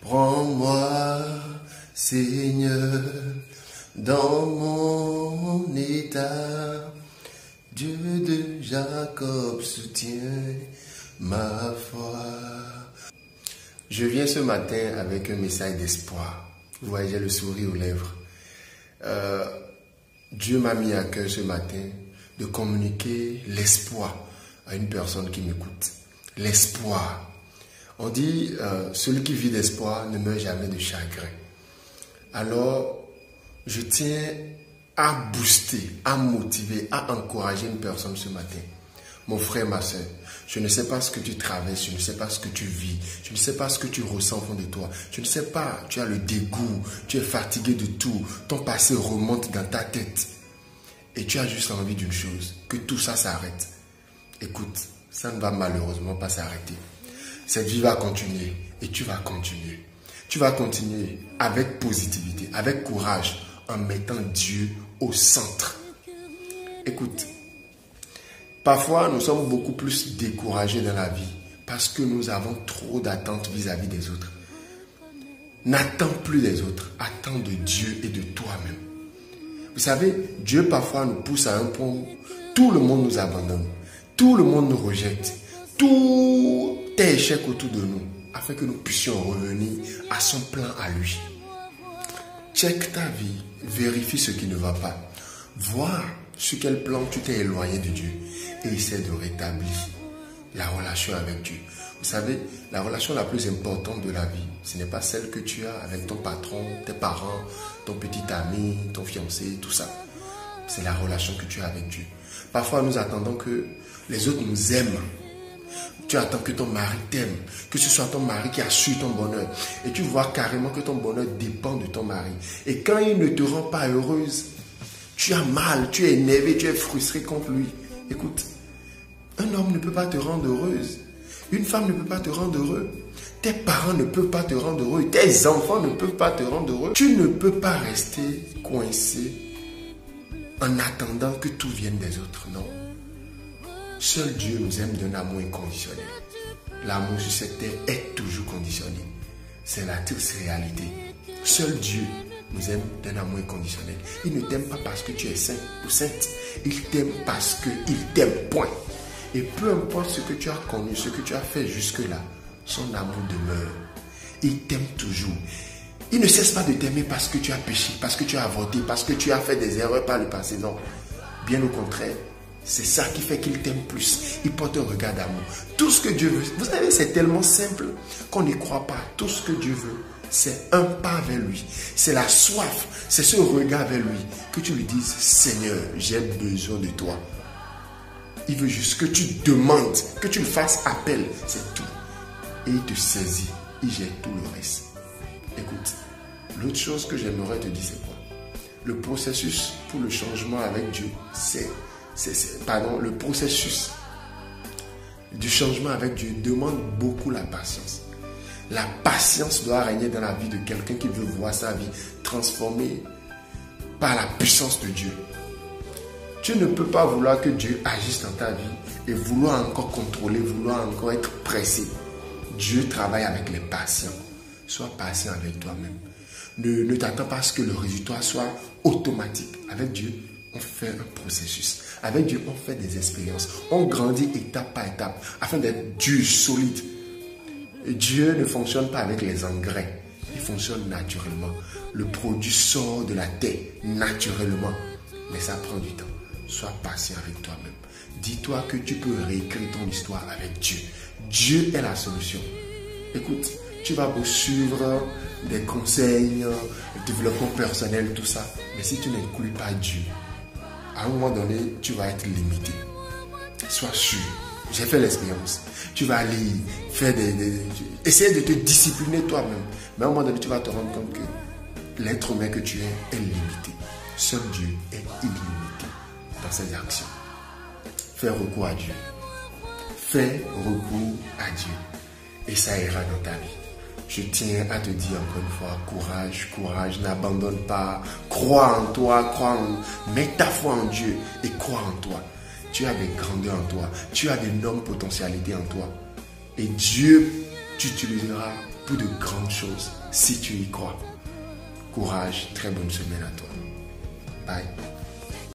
Prends-moi, Seigneur, dans mon état. Dieu de Jacob soutient ma foi. Je viens ce matin avec un message d'espoir. Vous voyez, j'ai le sourire aux lèvres. Dieu m'a mis à cœur ce matin de communiquer l'espoir à une personne qui m'écoute. L'espoir. On dit, celui qui vit d'espoir ne meurt jamais de chagrin. Alors, je tiens à booster, à motiver, à encourager une personne ce matin. Mon frère, ma soeur, je ne sais pas ce que tu traverses, je ne sais pas ce que tu vis, je ne sais pas ce que tu ressens au fond de toi. Je ne sais pas, tu as le dégoût, tu es fatigué de tout, ton passé remonte dans ta tête. Et tu as juste envie d'une chose, que tout ça s'arrête. Écoute, ça ne va malheureusement pas s'arrêter. Cette vie va continuer et tu vas continuer. Tu vas continuer avec positivité, avec courage, en mettant Dieu au centre. Écoute, parfois nous sommes beaucoup plus découragés dans la vie parce que nous avons trop d'attentes vis-à-vis des autres. N'attends plus des autres, attends de Dieu et de toi-même. Vous savez, Dieu parfois nous pousse à un point où tout le monde nous abandonne, tout le monde nous rejette, tout est échec autour de nous, afin que nous puissions revenir à son plan à lui. Check ta vie, vérifie ce qui ne va pas, vois sur quel plan tu t'es éloigné de Dieu et essaie de rétablir la relation avec Dieu. Vous savez, la relation la plus importante de la vie, ce n'est pas celle que tu as avec ton patron, tes parents, ton petit ami, ton fiancé, tout ça. C'est la relation que tu as avec Dieu. Parfois, nous attendons que les autres nous aiment. Tu attends que ton mari t'aime, que ce soit ton mari qui assure ton bonheur. Et tu vois carrément que ton bonheur dépend de ton mari. Et quand il ne te rend pas heureuse, tu as mal, tu es énervé, tu es frustré contre lui. Écoute, un homme ne peut pas te rendre heureuse. Une femme ne peut pas te rendre heureux. Tes parents ne peuvent pas te rendre heureux. Tes enfants ne peuvent pas te rendre heureux. Tu ne peux pas rester coincé en attendant que tout vienne des autres. Non. Seul Dieu nous aime d'un amour inconditionnel. L'amour sur cette terre est toujours conditionné. C'est la triste réalité. Seul Dieu nous aime d'un amour inconditionnel. Il ne t'aime pas parce que tu es saint ou sainte. Il t'aime parce qu'il t'aime, point. Et peu importe ce que tu as connu, ce que tu as fait jusque-là, son amour demeure. Il t'aime toujours. Il ne cesse pas de t'aimer parce que tu as péché, parce que tu as avorté, parce que tu as fait des erreurs par le passé. Non. Bien au contraire. C'est ça qui fait qu'il t'aime plus. Il porte un regard d'amour. Tout ce que Dieu veut, vous savez, c'est tellement simple qu'on n'y croit pas. Tout ce que Dieu veut, c'est un pas vers lui. C'est la soif, c'est ce regard vers lui. Que tu lui dises, Seigneur, j'ai besoin de toi. Il veut juste que tu demandes, que tu le fasses appel. C'est tout. Et il te saisit. Il jette tout le reste. Écoute, l'autre chose que j'aimerais te dire, c'est quoi? Le processus pour le changement avec Dieu, le processus du changement avec Dieu demande beaucoup la patience. La patience doit régner dans la vie de quelqu'un qui veut voir sa vie transformée par la puissance de Dieu. Tu ne peux pas vouloir que Dieu agisse dans ta vie et vouloir encore contrôler, vouloir encore être pressé. Dieu travaille avec les patients. Sois patient avec toi-même. Ne t'attends pas à ce que le résultat soit automatique. Avec Dieu, on fait un processus. Avec Dieu, on fait des expériences. On grandit étape par étape afin d'être dur, solide. Et Dieu ne fonctionne pas avec les engrais. Il fonctionne naturellement. Le produit sort de la terre naturellement. Mais ça prend du temps. Sois patient avec toi-même. Dis-toi que tu peux réécrire ton histoire avec Dieu. Dieu est la solution. Écoute, tu vas beau suivre des conseils, développement personnel, tout ça. Mais si tu n'inclus pas Dieu, à un moment donné, tu vas être limité. Sois sûr. J'ai fait l'expérience. Tu vas aller faire essayer de te discipliner toi-même. Mais à un moment donné, tu vas te rendre compte que l'être humain que tu es limité. Seul Dieu est illimité dans ses actions. Fais recours à Dieu. Fais recours à Dieu. Et ça ira dans ta vie. Je tiens à te dire encore une fois, courage, courage, n'abandonne pas, crois en toi, mets ta foi en Dieu et crois en toi. Tu as des grandeurs en toi, tu as d'énormes potentialités en toi. Et Dieu t'utilisera pour de grandes choses si tu y crois. Courage, très bonne semaine à toi. Bye.